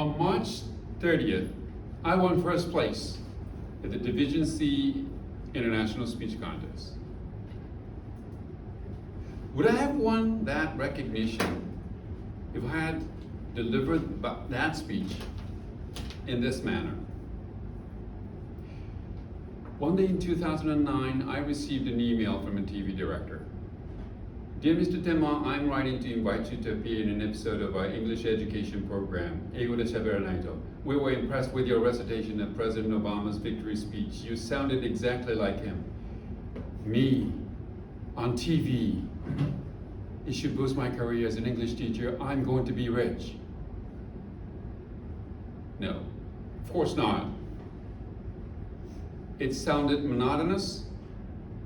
On March 30th, I won first place at the Division C International Speech Contest. Would I have won that recognition if I had delivered that speech in this manner? One day in 2009, I received an email from a TV director. Dear Mr. Tenma, I'm writing to invite you to appear in an episode of our English education program, 英語で喋らないと. We were impressed with your recitation of President Obama's victory speech. You sounded exactly like him. Me, on TV. It should boost my career as an English teacher. I'm going to be rich. No, of course not. It sounded monotonous.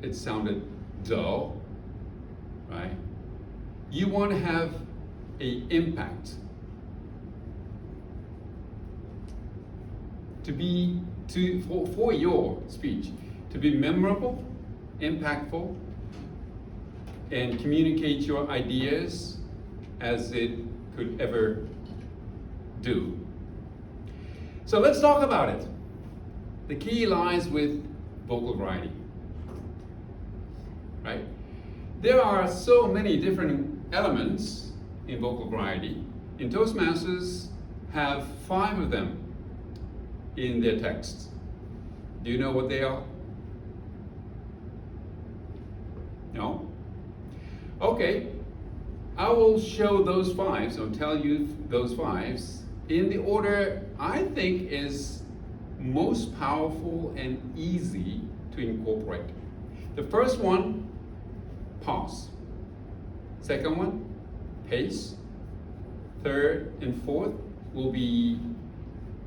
It sounded dull, right? You want to have an impact. For your speech, to be memorable, impactful, and communicate your ideas as it could ever do. So let's talk about it. The key lies with vocal variety, right? There are so many different elements in vocal variety. In Toastmasters, have 5 of them in their texts. Do you know what they are? No? Okay, I will show those 5, so tell you those 5s in the order I think is most powerful and easy to incorporate. The first one, pause. Second one, pace. Third and fourth will be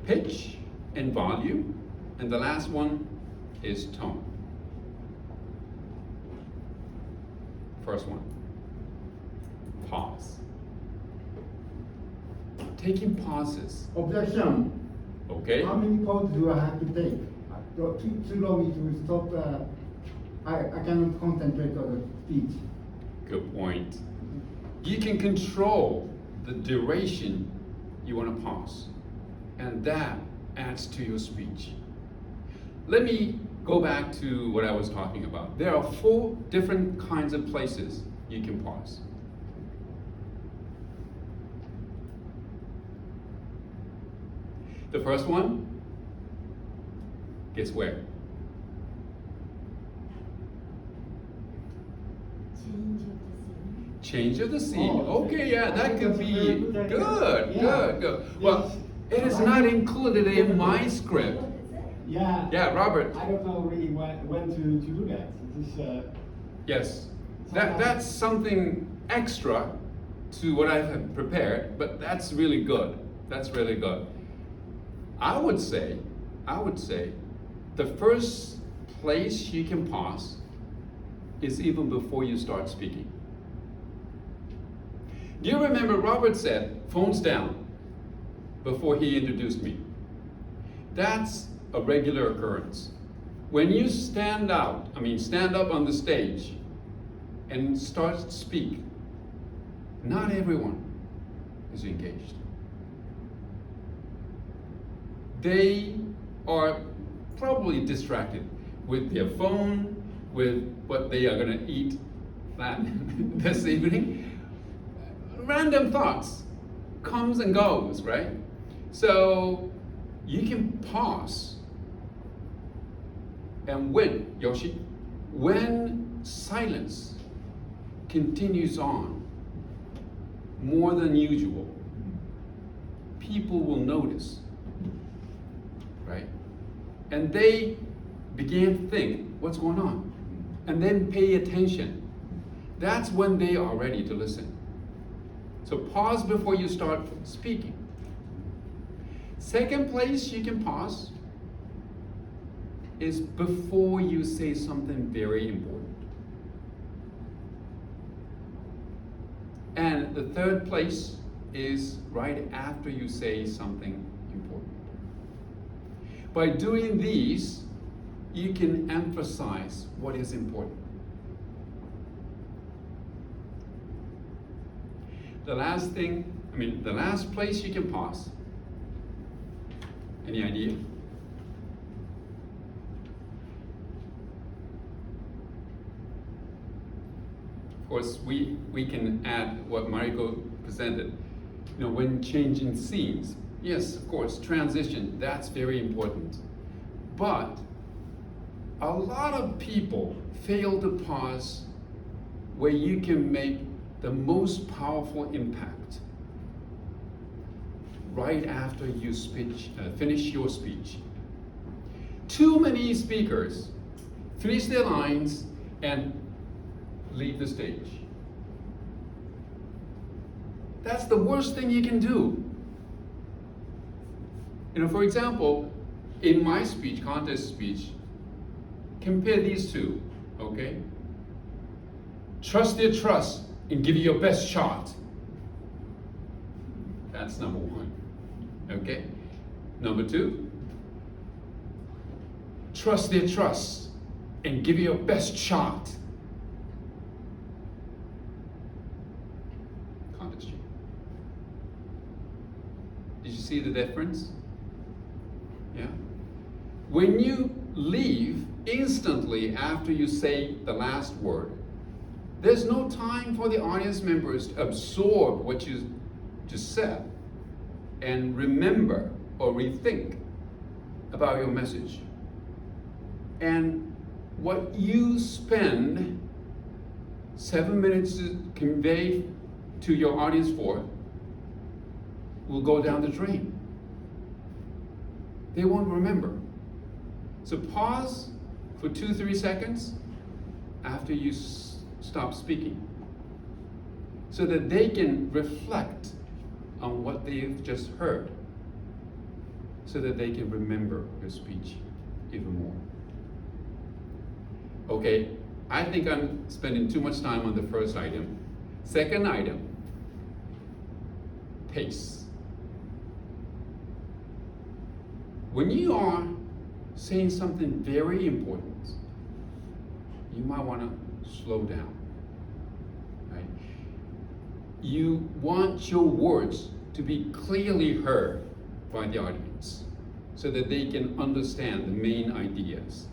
pitch and volume. And the last one is tone. First one, pause. Taking pauses. Objection. Okay. How many pauses do I have to take? Too long to stop. I cannot concentrate on the speech. Good point. You can control the duration you want to pause, and that adds to your speech. Let me go back to what I was talking about. There are 4 different kinds of places you can pause. The first one, guess where? Change of the scene. Oh, okay, yeah, that could be good. Yes. Well, it is not included in my script. Yeah. Yeah, Robert. I don't know really when to do that. It is, yes, that's something extra to what I have prepared, but that's really good. That's really good. I would say, the first place you can pause is even before you start speaking. Do you remember Robert said, phones down, before he introduced me? That's a regular occurrence. When you stand up on the stage and start to speak, not everyone is engaged. They are probably distracted with their phone, with what they are going to eat this evening. Random thoughts comes and goes, right? So you can pause, and when silence continues on more than usual, people will notice, right? And they begin to think, what's going on? And then pay attention. That's when they are ready to listen. So pause before you start speaking. Second place you can pause is before you say something very important. And the third place is right after you say something important. By doing these, you can emphasize what is important. The last place you can pause Any idea? Of course, we can add what Mariko presented. You know, when changing scenes, yes, of course, transition, that's very important. But a lot of people fail to pause where you can make the most powerful impact right after you finish your speech. Too many speakers finish their lines and leave the stage. That's the worst thing you can do. You know, for example, in my speech, contest speech, compare these two, okay? Trust their trust and give it your best shot. That's number one, okay? Number two, trust their trust and give it your best shot. Contest speech. Did you see the difference? Yeah? When you leave instantly after you say the last word, there's no time for the audience members to absorb what you just said and remember or rethink about your message. And what you spend 7 minutes to convey to your audience for will go down the drain. They won't remember. So pause for 2-3 seconds after you stop speaking so that they can reflect on what they've just heard so that they can remember your speech even more. Okay, I think I'm spending too much time on the first item. Second item, pace. When you are saying something very important, you might want to slow down, right? You want your words to be clearly heard by the audience so that they can understand the main ideas.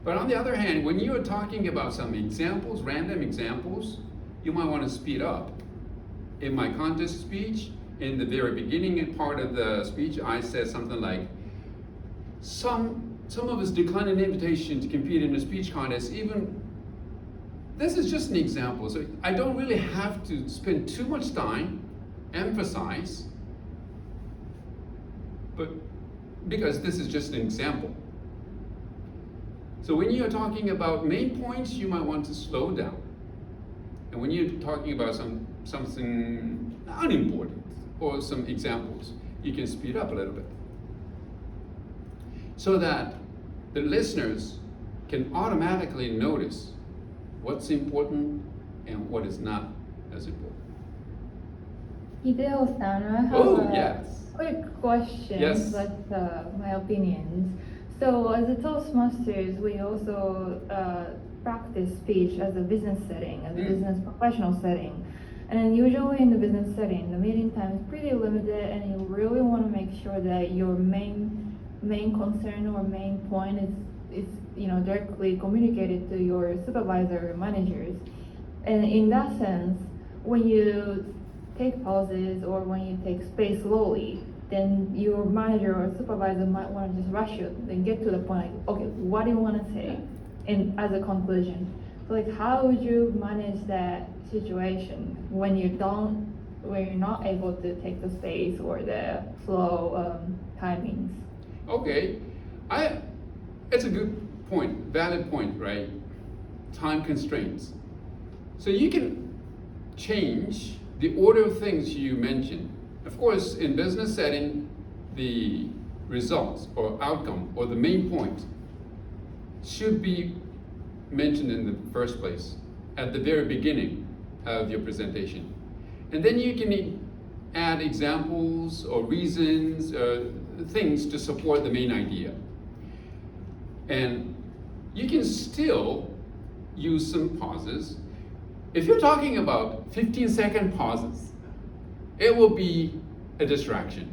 But on the other hand, when you are talking about some examples, random examples, you might want to speed up. In my contest speech, in the very beginning part of the speech, I said something like, some of us declined an invitation to compete in a speech contest. Even this is just an example, so I don't really have to spend too much time emphasize, but because this is just an example. So when you're talking about main points, you might want to slow down, and when you're talking about something unimportant or some examples, you can speed up a little bit, so that the listeners can automatically notice what's important and what is not as important. Hideo-san, I have Oh, a yes. quick question Yes. with my opinions. So as a Toastmasters, we also practice speech as a business setting, as a business professional setting. And then usually in the business setting, the meeting time is pretty limited, and you really want to make sure that your main concern or main point is directly communicated to your supervisor or managers. And in that sense, when you take pauses or when you take space slowly, then your manager or supervisor might want to just rush you and get to the point, like, okay, what do you want to say as a conclusion? So like, how would you manage that situation when you're not able to take the space or the flow timings? Okay, it's a good point, valid point, right? Time constraints. So you can change the order of things you mentioned. Of course, in business setting, the results or outcome or the main point should be mentioned in the first place, at the very beginning of your presentation. And then you can add examples or reasons, things to support the main idea. And you can still use some pauses. If you're talking about 15-second pauses, it will be a distraction.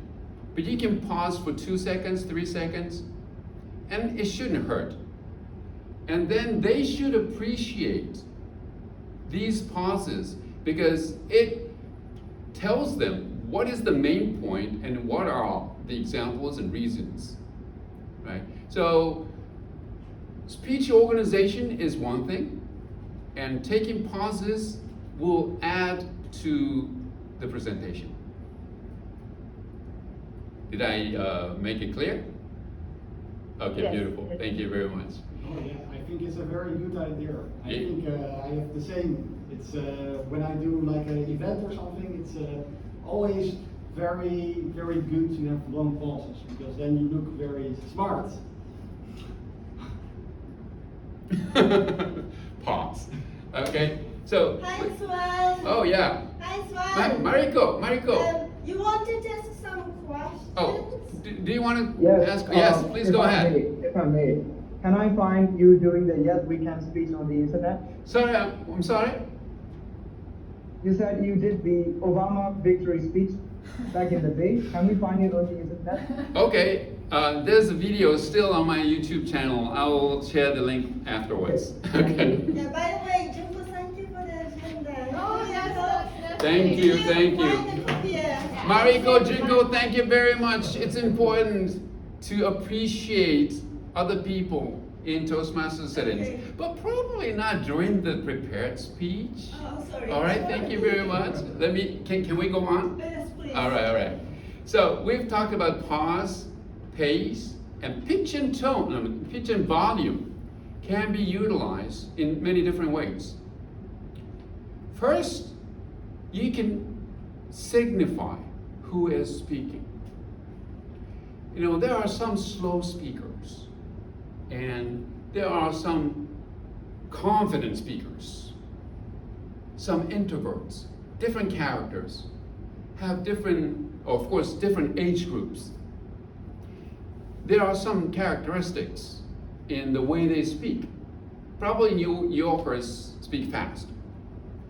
but you can pause for 2 seconds, 3 seconds, and it shouldn't hurt. And then they should appreciate these pauses because it tells them what is the main point and what are the examples and reasons, right? So speech organization is one thing, and taking pauses will add to the presentation. Did I make it clear? Okay, Yes. beautiful. Thank you very much. Oh, yeah, I think it's a very good idea. I Yeah. think I have the same. It's when I do like an event or something, it's always very, very good to have long pauses because then you look very smart. Pause. Okay, so. Hi, Swan. Oh, yeah. Hi, Swan. Mariko. You wanted to ask some questions? Oh, do you want to Yes. ask? Yes, please go ahead. If I may, can I find you doing the Yes We Can speech on the internet? Sorry, I'm sorry. You said you did the Obama victory speech back in the day. Can we find it on the internet? Okay, there's a video still on my YouTube channel. I will share the link afterwards. Okay. Yeah, by the way, Junko, thank you for the agenda. Oh, yes, that's Thank you, thank you. Yeah. Mariko, Jinko, thank you very much. It's important to appreciate other people in Toastmasters settings, Okay. but probably not during the prepared speech. Oh, sorry. All right, thank you very much. Can we go on? Yes, please. All right. So we've talked about pause, pace, and pitch and tone, pitch and volume can be utilized in many different ways. First, you can signify who is speaking. You know, there are some slow speakers, and there are some confident speakers, some introverts, different characters, have different, of course, different age groups. There are some characteristics in the way they speak. Probably New Yorkers speak fast.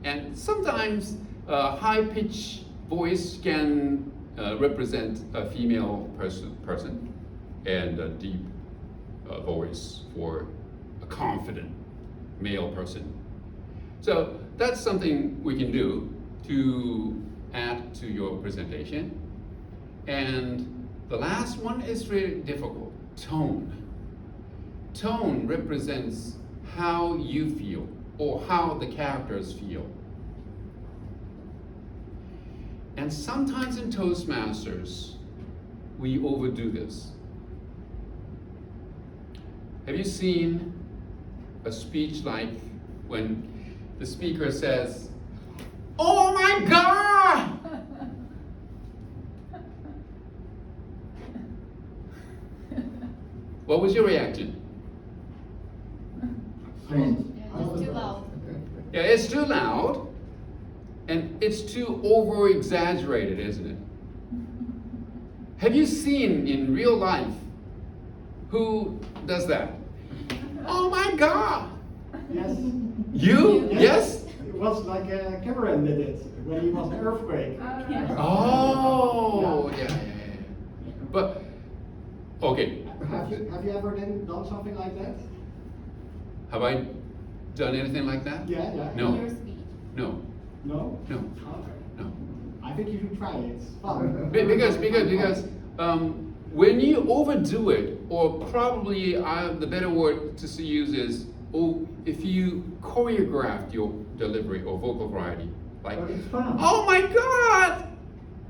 And sometimes a high-pitched voice can represent a female person and a deep voice for a confident male person. So that's something we can do to add to your presentation. And the last one is really difficult, tone. Tone represents how you feel or how the characters feel. And sometimes in Toastmasters, we overdo this. Have you seen a speech like when the speaker says, "Oh my God!" What was your reaction? Strange. It's too loud. Yeah, it's too loud, and it's too over-exaggerated, isn't it? Have you seen in real life who does that? Oh my God! Yes. You? Yes? It was like Cameron did it when he was an earthquake. Oh, yeah. But, okay, Have you ever done something like that? have I done anything like that? Yeah. No. Your speech. No, No? no, Okay. no. I think you should try it. It's fun. Because when you overdo it, or probably the better word to use is, if you choreograph your delivery or vocal variety, like, But it's fun. oh my God,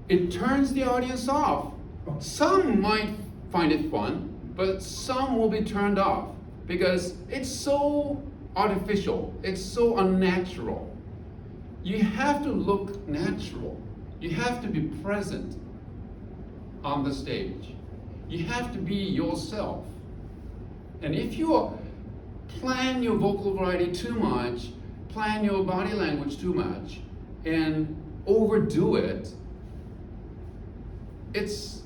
it turns the audience off. Some might find it fun, but some will be turned off because it's so artificial, it's so unnatural. You have to look natural. You have to be present on the stage. You have to be yourself. And if you plan your vocal variety too much, plan your body language too much, and overdo it, it's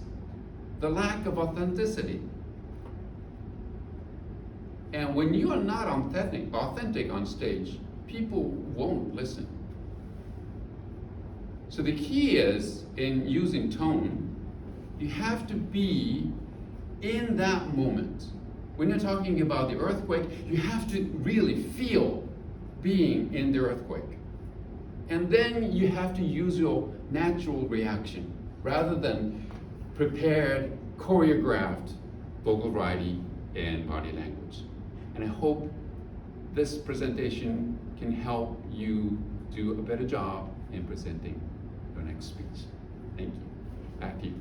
the lack of authenticity. And when you are not authentic on stage, people won't listen. So the key is in using tone You have to be in that moment. When you're talking about the earthquake, you have to really feel being in the earthquake. And then you have to use your natural reaction rather than prepared, choreographed vocal variety and body language. And I hope this presentation can help you do a better job in presenting your next speech. Thank you. Back to you.